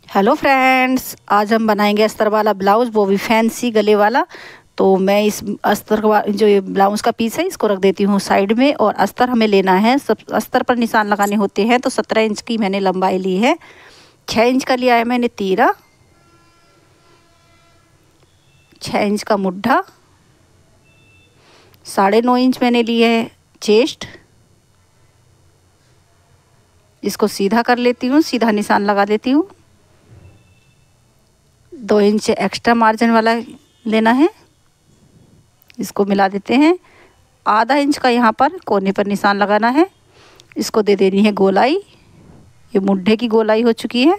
Hello friends, आज हम बनाएंगे अस्तर वाला ब्लाउज़, वो भी फैंसी गले वाला। तो मैं इस अस्तर का जो ये ब्लाउज़ का पीस है इसको रख देती हूँ साइड में। और अस्तर हमें लेना है, सब अस्तर पर निशान लगाने होते हैं। तो 17 इंच की मैंने लंबाई ली है, 6 इंच का लिया है मैंने तीरा, 6 इंच का मुड्ढा, 9.5 इंच मैंने ली है चेस्ट। इसको सीधा कर लेती हूँ, सीधा निशान लगा देती हूँ। 2 इंच एक्स्ट्रा मार्जिन वाला लेना है, इसको मिला देते हैं। आधा इंच का यहाँ पर कोने पर निशान लगाना है, इसको दे देनी है गोलाई। ये मुड्ढे की गोलाई हो चुकी है।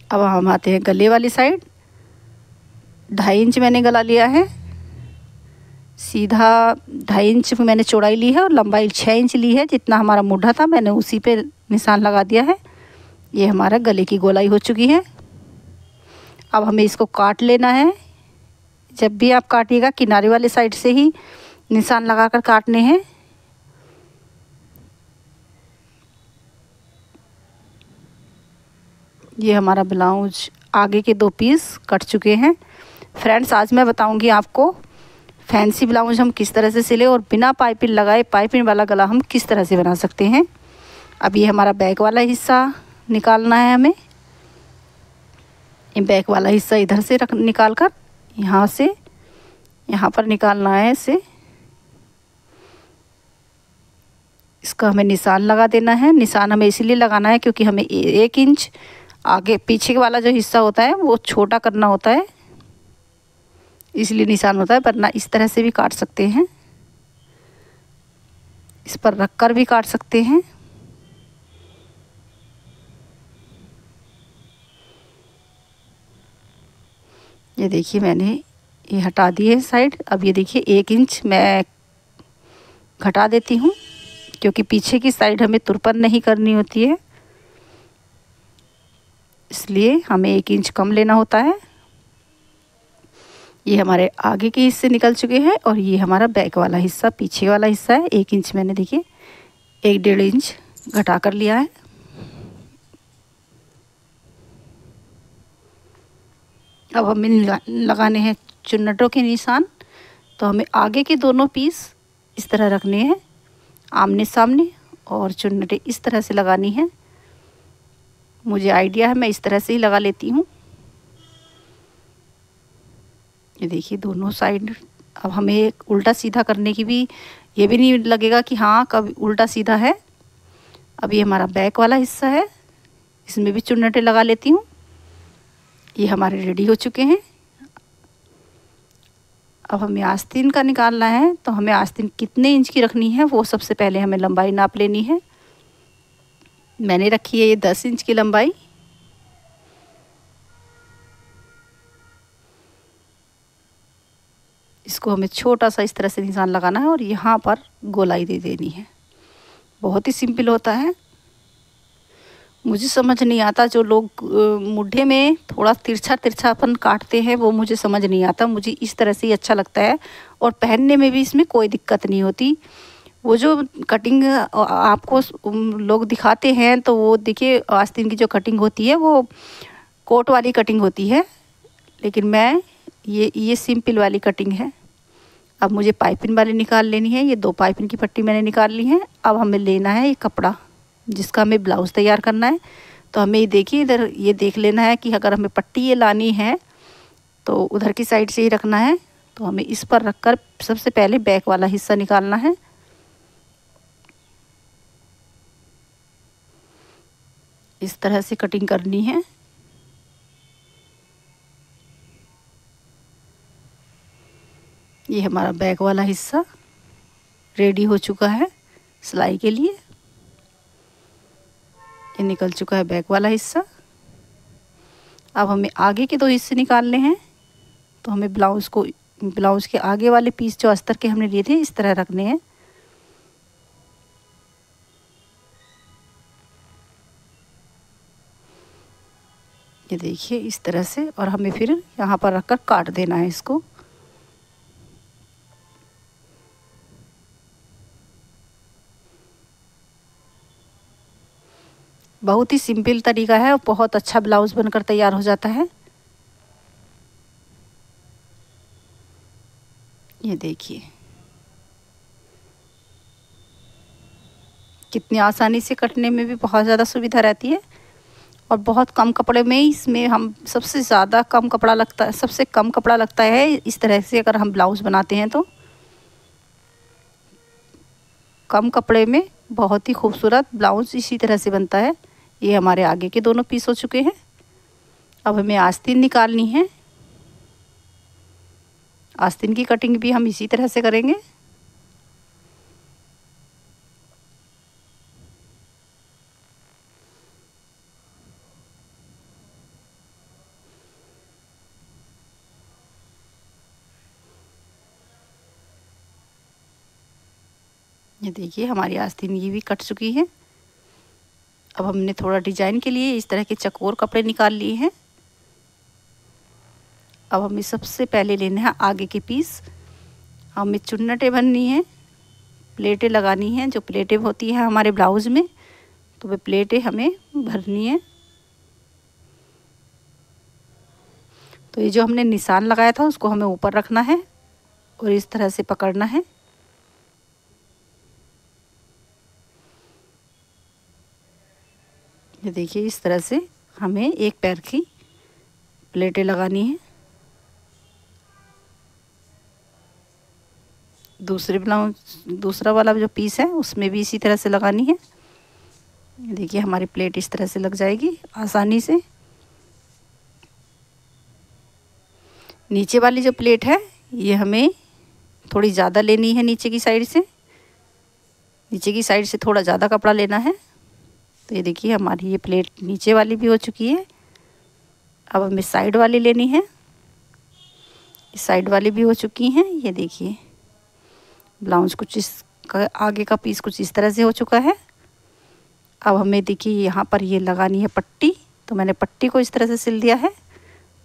अब हम आते हैं गले वाली साइड। 2.5 इंच मैंने गला लिया है, सीधा 2.5 इंच मैंने चौड़ाई ली है और लंबाई 6 इंच ली है। जितना हमारा मुड्ढा था मैंने उसी पे निशान लगा दिया है। ये हमारा गले की गोलाई हो चुकी है। अब हमें इसको काट लेना है। जब भी आप काटिएगा किनारे वाले साइड से ही निशान लगाकर काटने हैं। ये हमारा ब्लाउज आगे के 2 पीस कट चुके हैं। फ्रेंड्स, आज मैं बताऊंगी आपको फैंसी ब्लाउज हम किस तरह से सिले और बिना पाइपिंग लगाए पाइपिंग वाला गला हम किस तरह से बना सकते हैं। अब ये हमारा बैक वाला हिस्सा निकालना है हमें। ये बैक वाला हिस्सा इधर से निकाल कर यहाँ से यहाँ पर निकालना है इसे। इसका हमें निशान लगा देना है। निशान हमें इसीलिए लगाना है क्योंकि हमें 1 इंच आगे पीछे वाला जो हिस्सा होता है वो छोटा करना होता है, इसलिए निशान होता है। वरना इस तरह से भी काट सकते हैं, इस पर रख कर भी काट सकते हैं। ये देखिए मैंने ये हटा दिए साइड। अब ये देखिए 1 इंच मैं घटा देती हूँ क्योंकि पीछे की साइड हमें तुरपन नहीं करनी होती है, इसलिए हमें 1 इंच कम लेना होता है। ये हमारे आगे के हिस्से निकल चुके हैं और ये हमारा बैक वाला हिस्सा पीछे वाला हिस्सा है। 1 इंच मैंने देखिए 1-1.5 इंच घटा कर लिया है। अब हमें लगाने हैं चुन्नटों के निशान। तो हमें आगे के दोनों पीस इस तरह रखने हैं आमने सामने और चुन्नटें इस तरह से लगानी है। मुझे आइडिया है, मैं इस तरह से ही लगा लेती हूँ। ये देखिए दोनों साइड। अब हमें एक उल्टा सीधा करने की भी ये भी नहीं लगेगा कि हाँ कब उल्टा सीधा है। अब ये हमारा बैक वाला हिस्सा है, इसमें भी चुन्नटें लगा लेती हूँ। ये हमारे रेडी हो चुके हैं। अब हमें आस्तीन का निकालना है। तो हमें आस्तीन कितने इंच की रखनी है वो सबसे पहले हमें लंबाई नाप लेनी है। मैंने रखी है ये 10 इंच की लंबाई। इसको हमें छोटा सा इस तरह से निशान लगाना है और यहाँ पर गोलाई दे देनी है। बहुत ही सिंपल होता है। मुझे समझ नहीं आता जो लोग मुड्ढे में थोड़ा तिरछा तिरछापन काटते हैं, वो मुझे समझ नहीं आता। मुझे इस तरह से ही अच्छा लगता है और पहनने में भी इसमें कोई दिक्कत नहीं होती। वो जो कटिंग आपको लोग दिखाते हैं तो वो देखिए आस्तीन की जो कटिंग होती है वो कोट वाली कटिंग होती है, लेकिन मैं ये सिंपल वाली कटिंग है। अब मुझे पाइपिंग वाली निकाल लेनी है। ये 2 पाइपिंग की पट्टी मैंने निकाल ली है। अब हमें लेना है ये कपड़ा जिसका हमें ब्लाउज़ तैयार करना है। तो हमें ये देखिए इधर ये देख लेना है कि अगर हमें पट्टी ये लानी है तो उधर की साइड से ही रखना है। तो हमें इस पर रखकर सबसे पहले बैक वाला हिस्सा निकालना है। इस तरह से कटिंग करनी है। ये हमारा बैक वाला हिस्सा रेडी हो चुका है सिलाई के लिए। ये निकल चुका है बैक वाला हिस्सा। अब हमें आगे के 2 हिस्से निकालने हैं। तो हमें ब्लाउज़ के आगे वाले पीस जो अस्तर के हमने लिए थे इस तरह रखने हैं। ये देखिए इस तरह से, और हमें फिर यहाँ पर रखकर काट देना है इसको। बहुत ही सिंपल तरीका है और बहुत अच्छा ब्लाउज़ बनकर तैयार हो जाता है। ये देखिए कितनी आसानी से कटने में भी बहुत ज़्यादा सुविधा रहती है और बहुत कम कपड़े में इसमें हम सबसे ज़्यादा कम कपड़ा लगता है, सबसे कम कपड़ा लगता है इस तरह से अगर हम ब्लाउज़ बनाते हैं तो कम कपड़े में बहुत ही खूबसूरत ब्लाउज़ इसी तरह से बनता है। ये हमारे आगे के दोनों पीस हो चुके हैं। अब हमें आस्तीन निकालनी है। आस्तीन की कटिंग भी हम इसी तरह से करेंगे। ये देखिए हमारी आस्तीन ये भी कट चुकी है। अब हमने थोड़ा डिजाइन के लिए इस तरह के चकोर कपड़े निकाल लिए हैं। अब हमें सबसे पहले लेना है आगे के पीस। हमें चुन्नटें बननी है, प्लेटें लगानी हैं। जो प्लेटें होती हैं हमारे ब्लाउज़ में, तो वे प्लेटें हमें भरनी है। तो ये जो हमने निशान लगाया था उसको हमें ऊपर रखना है और इस तरह से पकड़ना है। ये देखिए इस तरह से हमें एक पैर की प्लेटें लगानी है। दूसरा वाला जो पीस है उसमें भी इसी तरह से लगानी है। देखिए हमारी प्लेट इस तरह से लग जाएगी आसानी से। नीचे वाली जो प्लेट है ये हमें थोड़ी ज़्यादा लेनी है। नीचे की साइड से थोड़ा ज़्यादा कपड़ा लेना है। तो ये देखिए हमारी ये प्लेट नीचे वाली भी हो चुकी है। अब हमें साइड वाली लेनी है। साइड वाली भी हो चुकी हैं। ये देखिए ब्लाउज कुछ इस आगे का पीस कुछ इस तरह से हो चुका है। अब हमें देखिए यहाँ पर ये लगानी है पट्टी। तो मैंने पट्टी को इस तरह से सिल दिया है,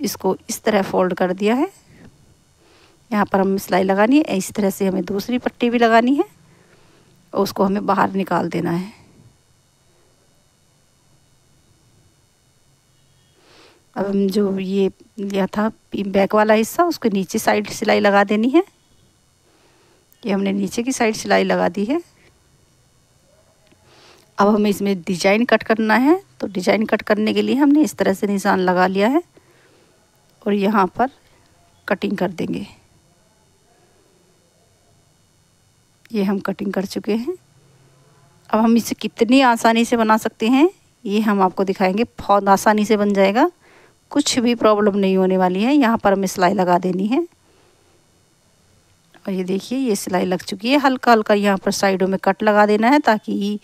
इसको इस तरह फोल्ड कर दिया है। यहाँ पर हमें सिलाई लगानी है। इस तरह से हमें दूसरी पट्टी भी लगानी है और उसको हमें बाहर निकाल देना है। अब हम जो ये लिया था बैक वाला हिस्सा उसको नीचे साइड सिलाई लगा देनी है। ये हमने नीचे की साइड सिलाई लगा दी है। अब हमें इसमें डिजाइन कट करना है। तो डिजाइन कट करने के लिए हमने इस तरह से निशान लगा लिया है और यहाँ पर कटिंग कर देंगे। ये हम कटिंग कर चुके हैं। अब हम इसे कितनी आसानी से बना सकते हैं ये हम आपको दिखाएंगे। बहुत आसानी से बन जाएगा, कुछ भी प्रॉब्लम नहीं होने वाली है। यहाँ पर हमें सिलाई लगा देनी है और ये देखिए ये सिलाई लग चुकी है। हल्का हल्का यहाँ पर साइडों में कट लगा देना है ताकि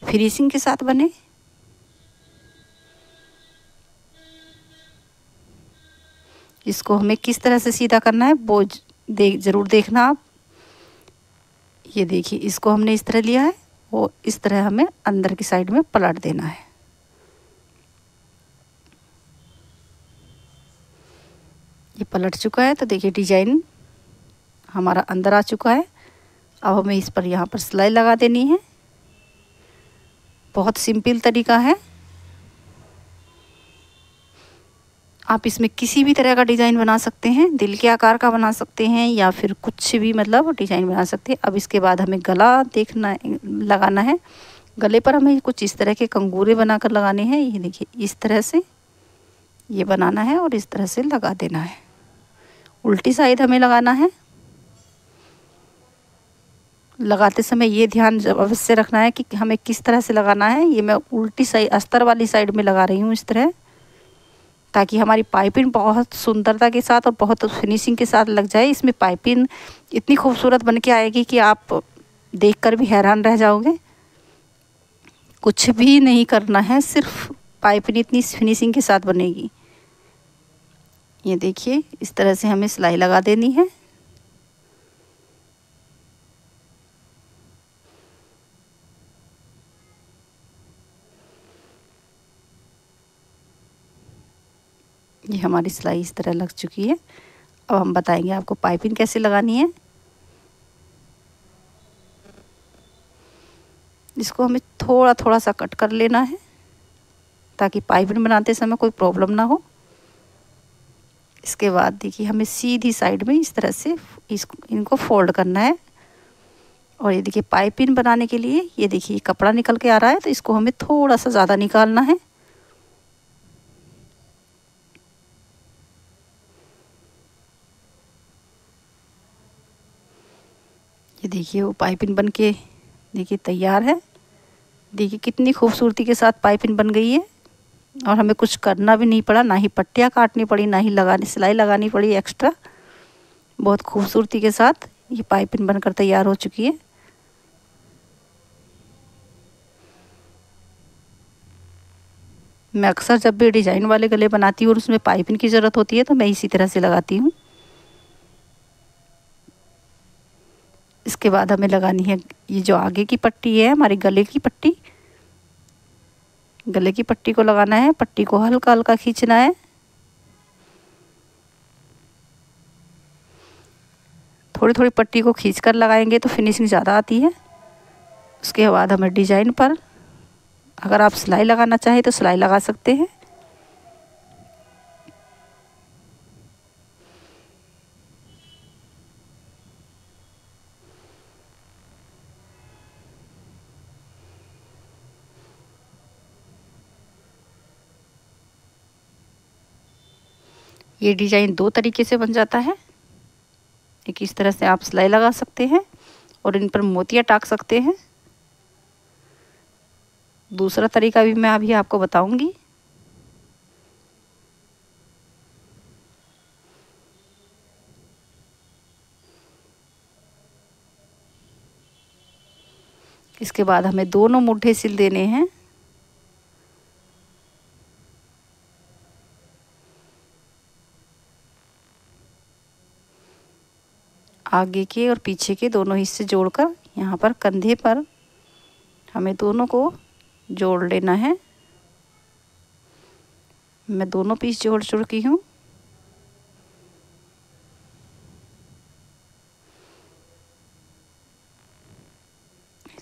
फिनिशिंग के साथ बने। इसको हमें किस तरह से सीधा करना है वो ज़रूर देखना आप। ये देखिए इसको हमने इस तरह लिया है और इस तरह हमें अंदर की साइड में पलट देना है। ये पलट चुका है तो देखिए डिजाइन हमारा अंदर आ चुका है। अब हमें इस पर यहाँ पर सिलाई लगा देनी है। बहुत सिंपल तरीका है। आप इसमें किसी भी तरह का डिज़ाइन बना सकते हैं, दिल के आकार का बना सकते हैं या फिर कुछ भी मतलब डिज़ाइन बना सकते हैं। अब इसके बाद हमें गला लगाना है। गले पर हमें कुछ इस तरह के कंगूरे बनाकर लगाने हैं। ये देखिए इस तरह से ये बनाना है और इस तरह से लगा देना है। उल्टी साइड हमें लगाना है। लगाते समय ये ध्यान अवश्य रखना है कि हमें किस तरह से लगाना है। ये मैं उल्टी साइड अस्तर वाली साइड में लगा रही हूँ इस तरह, ताकि हमारी पाइपिंग बहुत सुंदरता के साथ और बहुत फिनिशिंग के साथ लग जाए। इसमें पाइपिंग इतनी खूबसूरत बन के आएगी कि आप देखकर भी हैरान रह जाओगे। कुछ भी नहीं करना है, सिर्फ पाइपिंग इतनी फिनिशिंग के साथ बनेगी। ये देखिए इस तरह से हमें सिलाई लगा देनी है। ये हमारी सिलाई इस तरह लग चुकी है। अब हम बताएंगे आपको पाइपिंग कैसे लगानी है। इसको हमें थोड़ा थोड़ा सा कट कर लेना है। ताकि पाइपिंग बनाते समय कोई प्रॉब्लम ना हो। इसके बाद देखिए हमें सीधी साइड में इस तरह से इनको फोल्ड करना है। और ये देखिए पाइपिंग बनाने के लिए ये देखिए कपड़ा निकल के आ रहा है, तो इसको हमें थोड़ा सा ज़्यादा निकालना है। ये देखिए वो पाइपिंग बन के देखिए तैयार है। देखिए कितनी खूबसूरती के साथ पाइपिंग बन गई है और हमें कुछ करना भी नहीं पड़ा, ना ही पट्टियाँ काटनी पड़ी, ना ही सिलाई लगानी पड़ी एक्स्ट्रा। बहुत खूबसूरती के साथ ये पाइपिंग बनकर तैयार हो चुकी है। मैं अक्सर जब भी डिज़ाइन वाले गले बनाती हूँ और उसमें पाइपिंग की ज़रूरत होती है तो मैं इसी तरह से लगाती हूँ। इसके बाद हमें लगानी है ये जो आगे की पट्टी है हमारे गले की पट्टी। गले की पट्टी को लगाना है, पट्टी को हल्का हल्का खींचना है। थोड़ी थोड़ी पट्टी को खींचकर लगाएंगे तो फिनिशिंग ज़्यादा आती है। उसके बाद हमें डिजाइन पर अगर आप सिलाई लगाना चाहें तो सिलाई लगा सकते हैं। ये डिजाइन दो तरीके से बन जाता है। एक इस तरह से आप सिलाई लगा सकते हैं और इन पर मोतियाँ टाक सकते हैं। दूसरा तरीका भी मैं अभी आपको बताऊंगी। इसके बाद हमें दोनों मुट्ठे सिल देने हैं। आगे के और पीछे के दोनों हिस्से जोड़कर यहाँ पर कंधे पर हमें दोनों को जोड़ लेना है। मैं दोनों पीस जोड़ चुकी हूँ।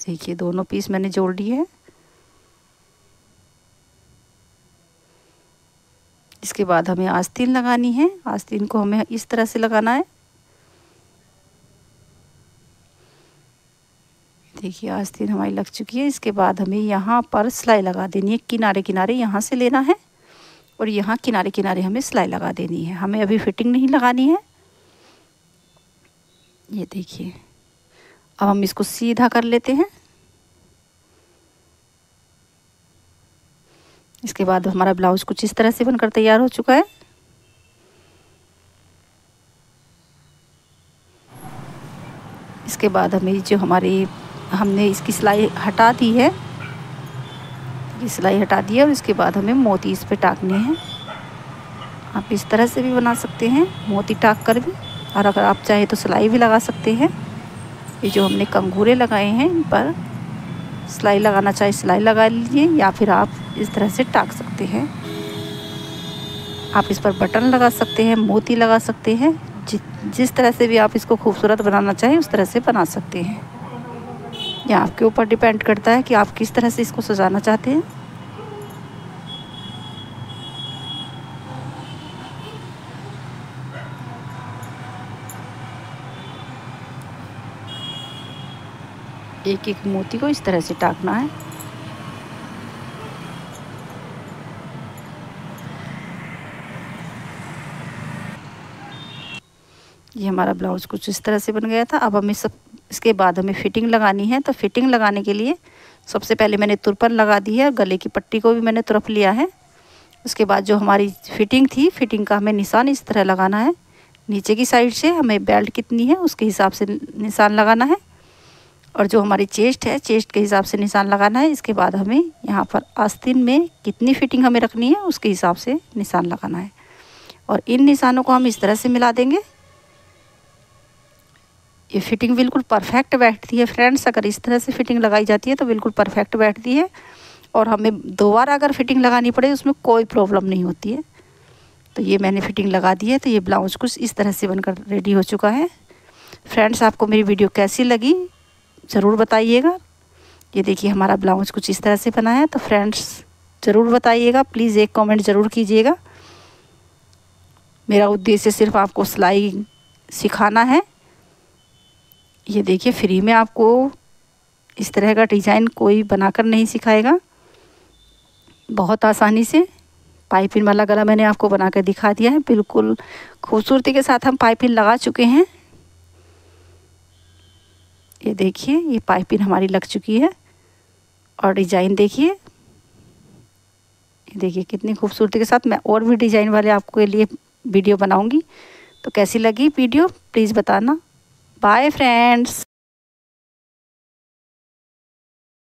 देखिए दोनों पीस मैंने जोड़ लिए हैं। इसके बाद हमें आस्तीन लगानी है। आस्तीन को हमें इस तरह से लगाना है। देखिए आस्तीन हमारी लग चुकी है। इसके बाद हमें यहाँ पर सिलाई लगा देनी है। किनारे किनारे यहाँ से लेना है और यहाँ किनारे किनारे हमें सिलाई लगा देनी है। हमें अभी फिटिंग नहीं लगानी है। ये देखिए अब हम इसको सीधा कर लेते हैं। इसके बाद हमारा ब्लाउज कुछ इस तरह से बनकर तैयार हो चुका है। इसके बाद हमें जो हमने इसकी सिलाई हटा दी है, ये सिलाई हटा दी है और इसके बाद हमें मोती इस पे टाकने हैं। आप इस तरह से भी बना सकते हैं, मोती टाक कर भी, और अगर आप चाहे तो सिलाई भी लगा सकते हैं। ये जो हमने कंगूरे लगाए हैं इन पर सिलाई लगाना चाहे सिलाई लगा लीजिए, या फिर आप इस तरह से टाक सकते हैं। आप इस पर बटन लगा सकते हैं, मोती लगा सकते हैं। जिस तरह से भी आप इसको खूबसूरत बनाना चाहें उस तरह से बना सकते हैं। ये आपके ऊपर डिपेंड करता है कि आप किस तरह से इसको सजाना चाहते हैं। एक एक मोती को इस तरह से टाकना है। ये हमारा ब्लाउज कुछ इस तरह से बन गया था। अब हमें इसके बाद हमें फिटिंग लगानी है। तो फिटिंग लगाने के लिए सबसे पहले मैंने तुरपन लगा दी है, गले की पट्टी को भी मैंने तुरप लिया है। उसके बाद जो हमारी फिटिंग थी, फिटिंग का हमें निशान इस तरह लगाना है। नीचे की साइड से हमें बेल्ट कितनी है उसके हिसाब से निशान लगाना है, और जो हमारी चेस्ट है चेस्ट के हिसाब से निशान लगाना है। इसके बाद हमें यहाँ पर आस्तीन में कितनी फिटिंग हमें रखनी है उसके हिसाब से निशान लगाना है, और इन निशानों को हम इस तरह से मिला देंगे। ये फिटिंग बिल्कुल परफेक्ट बैठती है फ्रेंड्स। अगर इस तरह से फिटिंग लगाई जाती है तो बिल्कुल परफेक्ट बैठती है, और हमें दोबारा अगर फिटिंग लगानी पड़े उसमें कोई प्रॉब्लम नहीं होती है। तो ये मैंने फिटिंग लगा दी है। तो ये ब्लाउज कुछ इस तरह से बनकर रेडी हो चुका है। फ्रेंड्स आपको मेरी वीडियो कैसी लगी ज़रूर बताइएगा। ये देखिए हमारा ब्लाउज कुछ इस तरह से बना है। तो फ्रेंड्स ज़रूर बताइएगा, प्लीज़ एक कमेंट ज़रूर कीजिएगा। मेरा उद्देश्य सिर्फ आपको सिलाई सिखाना है। ये देखिए, फ्री में आपको इस तरह का डिज़ाइन कोई बनाकर नहीं सिखाएगा। बहुत आसानी से पाइपिंग वाला गला मैंने आपको बना कर दिखा दिया है। बिल्कुल खूबसूरती के साथ हम पाइपिंग लगा चुके हैं। ये देखिए, ये पाइपिंग हमारी लग चुकी है और डिज़ाइन देखिए, ये देखिए कितनी खूबसूरती के साथ। मैं और भी डिज़ाइन वाले आपके लिए वीडियो बनाऊंगी। तो कैसी लगी वीडियो प्लीज़ बताना। Bye friends.